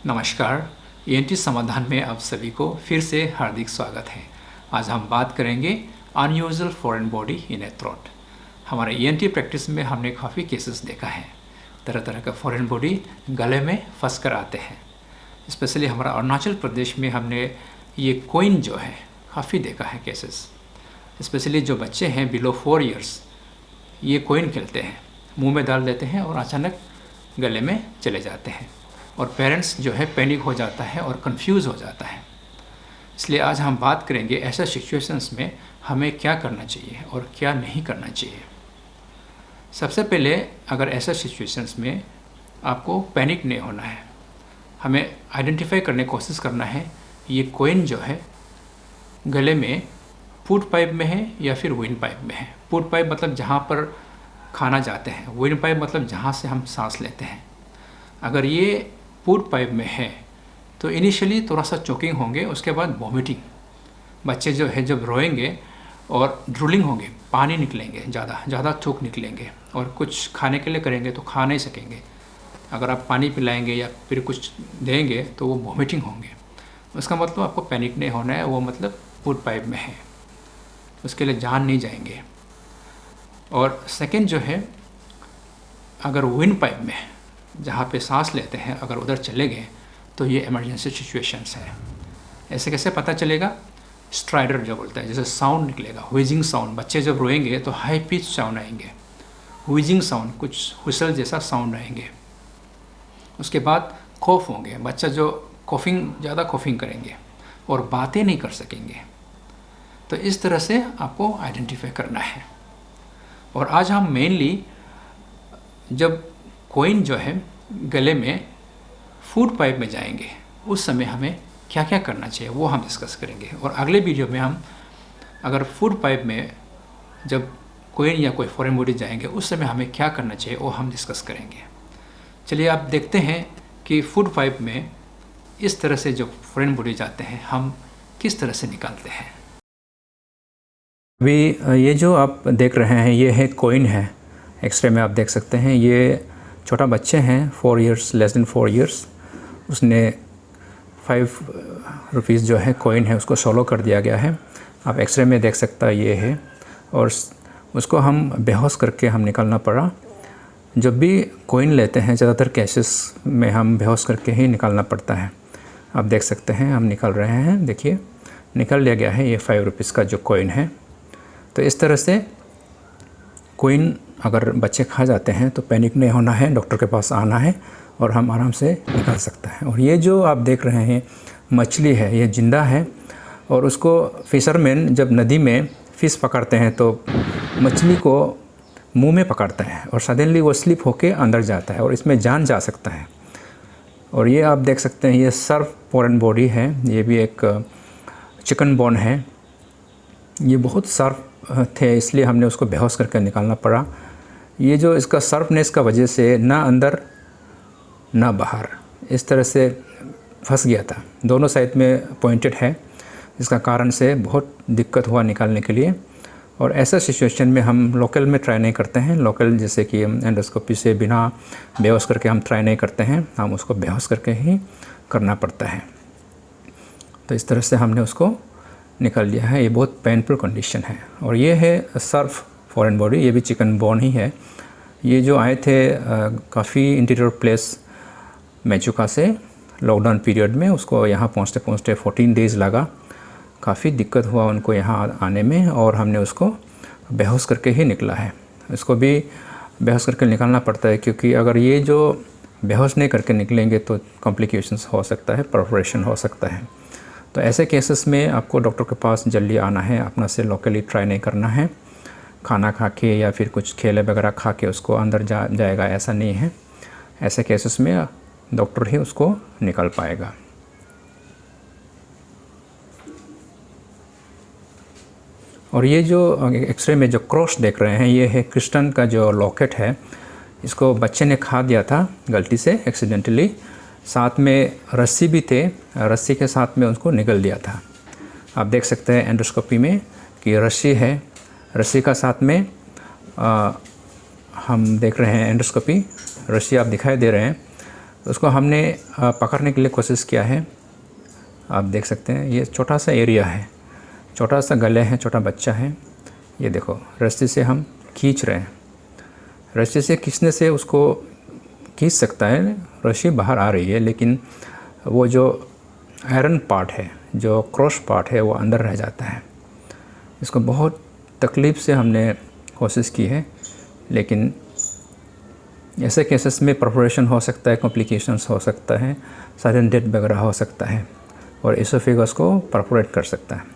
नमस्कार। ईएनटी समाधान में आप सभी को फिर से हार्दिक स्वागत है। आज हम बात करेंगे unusual foreign body in A throat. हमारे ईएनटी प्रैक्टिस में हमने काफ़ी केसेस देखा है, तरह तरह का फॉरेन बॉडी गले में फंस कर आते हैं। स्पेशली हमारा अरुणाचल प्रदेश में हमने ये कोइन जो है काफ़ी देखा है केसेस। स्पेशली जो बच्चे हैं बिलो 4 इयर्स ये कोइन खेलते हैं, मुंह में डाल देते हैं और अचानक गले में चले जाते हैं और पेरेंट्स जो है पैनिक हो जाता है और कंफ्यूज हो जाता है। इसलिए आज हम बात करेंगे ऐसे सिचुएशंस में हमें क्या करना चाहिए और क्या नहीं करना चाहिए। सबसे पहले अगर ऐसे सिचुएशंस में आपको पैनिक नहीं होना है, हमें आइडेंटिफाई करने की कोशिश करना है ये कोइन जो है गले में फूड पाइप में है या फिर विंड पाइप में है। फूड पाइप मतलब जहाँ पर खाना जाते हैं, विंड पाइप मतलब जहाँ से हम सांस लेते हैं। अगर ये फूड पाइप में है तो इनिशियली थोड़ा सा चोकिंग होंगे, उसके बाद वॉमिटिंग। बच्चे जो है जब रोएंगे और ड्रूलिंग होंगे, पानी निकलेंगे, ज़्यादा थूक निकलेंगे और कुछ खाने के लिए करेंगे तो खा नहीं सकेंगे। अगर आप पानी पिलाएंगे या फिर कुछ देंगे तो वो वॉमिटिंग होंगे। उसका मतलब आपको पैनिक नहीं होना है, वो मतलब फूड पाइप में है, उसके लिए जान नहीं जाएंगे। और सेकेंड जो है, अगर विंड पाइप में जहाँ पे सांस लेते हैं अगर उधर चले गए तो ये इमरजेंसी सिचुएशंस है। ऐसे कैसे पता चलेगा? स्ट्राइडर जो बोलता है, जैसे साउंड निकलेगा, व्हीजिंग साउंड। बच्चे जब रोएंगे तो हाई पिच साउंड आएंगे, व्हीजिंग साउंड, कुछ हुसल जैसा साउंड आएंगे। उसके बाद कॉफ होंगे, बच्चा जो ज़्यादा कॉफिंग करेंगे और बातें नहीं कर सकेंगे। तो इस तरह से आपको आइडेंटिफाई करना है। और आज हम मेनली जब कोइन जो है गले में फूड पाइप में जाएंगे उस समय हमें क्या क्या करना चाहिए वो हम डिस्कस करेंगे। और अगले वीडियो में हम अगर फूड पाइप में जब कोइन या कोई फॉरेन बॉडी जाएंगे उस समय हमें क्या करना चाहिए वो हम डिस्कस करेंगे। चलिए आप देखते हैं कि फूड पाइप में इस तरह से जो फॉरेन बॉडी जाते हैं हम किस तरह से निकालते हैं। अभी ये जो आप देख रहे हैं ये है कोइन है। एक्सरे में आप देख सकते हैं ये छोटा बच्चे हैं, 4 इयर्स, लेस देन 4 इयर्स। उसने 5 रुपीज़ जो है कोइन है उसको सोलो कर दिया गया है। आप एक्सरे में देख सकता ये है। और उसको हम बेहोश करके हम निकालना पड़ा। जब भी कोइन लेते हैं ज़्यादातर केसेस में हम बेहोश करके ही निकालना पड़ता है। आप देख सकते हैं हम निकाल रहे हैं, देखिए निकाल लिया गया है ये 5 रुपीज़ का जो कोइन है। तो इस तरह से कोइन अगर बच्चे खा जाते हैं तो पैनिक नहीं होना है, डॉक्टर के पास आना है और हम आराम से निकाल सकते हैं। और ये जो आप देख रहे हैं मछली है, ये जिंदा है। और उसको फिशरमैन जब नदी में फ़िश पकड़ते हैं तो मछली को मुंह में पकड़ता है और सडनली वो स्लिप होके अंदर जाता है और इसमें जान जा सकता है। और ये आप देख सकते हैं ये सर्फ फॉरेन बॉडी है, ये भी एक चिकन बोन है। ये बहुत सर्फ थे इसलिए हमने उसको बेहोश करके निकालना पड़ा। ये जो इसका सर्फनेस का वजह से ना अंदर ना बाहर इस तरह से फंस गया था, दोनों साइड में पॉइंटेड है। इसका कारण से बहुत दिक्कत हुआ निकालने के लिए। और ऐसा सिचुएशन में हम लोकल में ट्राई नहीं करते हैं। लोकल जैसे कि एंडोस्कोपी से बिना बेहोश करके हम ट्राई नहीं करते हैं, हम उसको बेहोश करके ही करना पड़ता है। तो इस तरह से हमने उसको निकाल लिया है। ये बहुत पेनफुल कंडीशन है। और ये है सर्फ फॉरेन बॉडी, ये भी चिकन बोन ही है। ये जो आए थे काफ़ी इंटीरियर प्लेस मेचुका से लॉकडाउन पीरियड में, उसको यहाँ पहुँचते पहुँचते 14 डेज़ लगा। काफ़ी दिक्कत हुआ उनको यहाँ आने में और हमने उसको बेहोश करके ही निकला है। इसको भी बेहोश करके निकालना पड़ता है क्योंकि अगर ये जो बेहोश नहीं करके निकलेंगे तो कॉम्प्लिकेशंस हो सकता है, परफोरेशन हो सकता है। तो ऐसे केसेस में आपको डॉक्टर के पास जल्दी आना है, अपना से लोकली ट्राई नहीं करना है। खाना खा के या फिर कुछ खेले वगैरह खा के उसको अंदर जाएगा ऐसा नहीं है। ऐसे केसेस में डॉक्टर ही उसको निकाल पाएगा। और ये जो एक्सरे में जो क्रॉस देख रहे हैं ये है क्रिस्टन का जो लॉकेट है। इसको बच्चे ने खा दिया था गलती से, एक्सीडेंटली। साथ में रस्सी भी थे, रस्सी के साथ में उसको निगल दिया था। आप देख सकते हैं एंडोस्कोपी में कि रस्सी है, रस्सी का साथ में हम देख रहे हैं एंडोस्कोपी, रस्सी आप दिखाई दे रहे हैं। उसको हमने पकड़ने के लिए कोशिश किया है। आप देख सकते हैं ये छोटा सा एरिया है, छोटा सा गले है, छोटा बच्चा है। ये देखो रस्सी से हम खींच रहे हैं। रस्सी से खींचने से उसको खींच सकता है, रस्सी बाहर आ रही है, लेकिन वो जो आयरन पार्ट है, जो क्रॉस पार्ट है, वो अंदर रह जाता है। इसको बहुत तकलीफ़ से हमने कोशिश की है, लेकिन ऐसे केसेस में परफोरेशन हो सकता है, कॉम्प्लिकेशंस हो सकता है, सडन डेथ वगैरह हो सकता है और एसोफेगस को परफोरेट कर सकता है।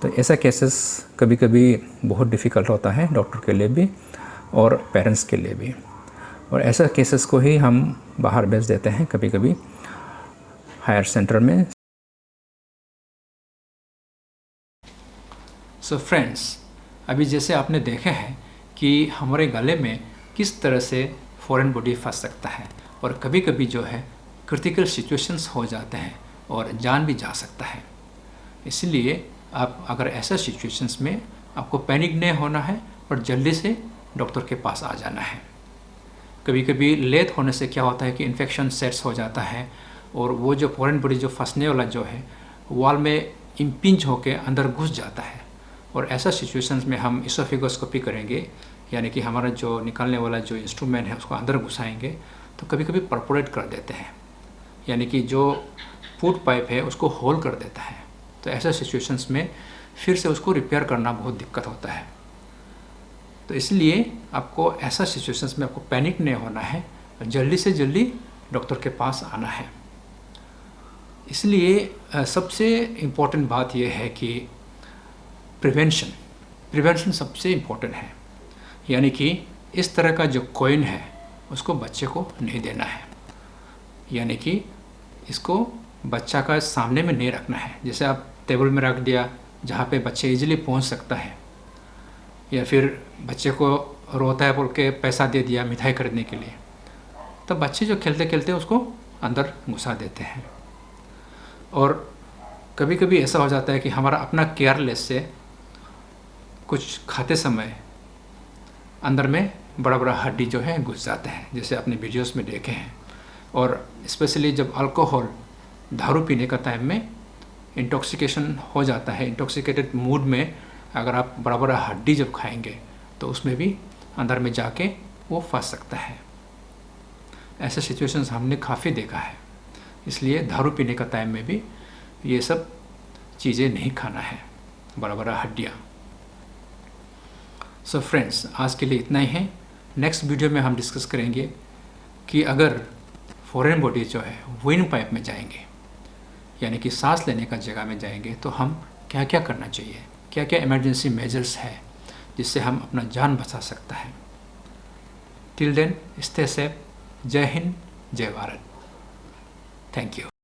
तो ऐसा केसेस कभी कभी बहुत डिफ़िकल्ट होता है डॉक्टर के लिए भी और पेरेंट्स के लिए भी, और ऐसा केसेस को ही हम बाहर भेज देते हैं कभी कभी हायर सेंटर में। सो फ्रेंड्स, अभी जैसे आपने देखा है कि हमारे गले में किस तरह से फॉरेन बॉडी फंस सकता है और कभी कभी जो है क्रिटिकल सिचुएशंस हो जाते हैं और जान भी जा सकता है। इसलिए आप अगर ऐसा सिचुएशंस में आपको पैनिक नहीं होना है और जल्दी से डॉक्टर के पास आ जाना है। कभी कभी लेट होने से क्या होता है कि इन्फेक्शन सेट्स हो जाता है और वो जो फॉरेन बॉडी जो फंसने वाला जो है वॉल में इम्पिंज होके अंदर घुस जाता है, और ऐसा सिचुएशंस में हम इसोफेगोस्कोपी करेंगे, यानी कि हमारा जो निकालने वाला जो इंस्ट्रूमेंट है उसको अंदर घुसाएंगे तो कभी कभी परफोरेट कर देते हैं, यानी कि जो फूड पाइप है उसको होल कर देता है। तो ऐसा सिचुएशंस में फिर से उसको रिपेयर करना बहुत दिक्कत होता है। तो इसलिए आपको ऐसा सिचुएशंस में आपको पैनिक नहीं होना है, जल्दी से जल्दी डॉक्टर के पास आना है। इसलिए सबसे इम्पोर्टेंट बात यह है कि प्रिवेंशन सबसे इम्पोर्टेंट है, यानी कि इस तरह का जो कॉइन है उसको बच्चे को नहीं देना है, यानी कि इसको बच्चा का सामने में नहीं रखना है। जैसे आप टेबल में रख दिया जहाँ पे बच्चे इजीली पहुँच सकता है, या फिर बच्चे को रोता है बोल के पैसा दे दिया मिठाई खरीदने के लिए, तो बच्चे जो खेलते खेलते उसको अंदर घुसा देते हैं। और कभी कभी ऐसा हो जाता है कि हमारा अपना केयरलेस से कुछ खाते समय अंदर में बड़ा बड़ा हड्डी जो है घुस जाते हैं, जैसे आपने वीडियोस में देखे हैं। और स्पेशली जब अल्कोहल दारू पीने का टाइम में इंटॉक्सिकेशन हो जाता है, इंटॉक्सिकेटेड मूड में अगर आप बड़ा बड़ा हड्डी जब खाएंगे तो उसमें भी अंदर में जाके वो फंस सकता है। ऐसे सिचुएशंस हमने काफ़ी देखा है, इसलिए दारू पीने का टाइम में भी ये सब चीज़ें नहीं खाना है, बड़ा बड़ा हड्डियाँ। सो फ्रेंड्स, आज के लिए इतना ही है। नेक्स्ट वीडियो में हम डिस्कस करेंगे कि अगर फॉरेन बॉडी जो है विंड पाइप में जाएंगे, यानी कि सांस लेने का जगह में जाएंगे, तो हम क्या क्या करना चाहिए, क्या क्या इमरजेंसी मेजर्स है जिससे हम अपना जान बचा सकता है। Till then stay safe. जय हिंद, जय भारत। Thank you.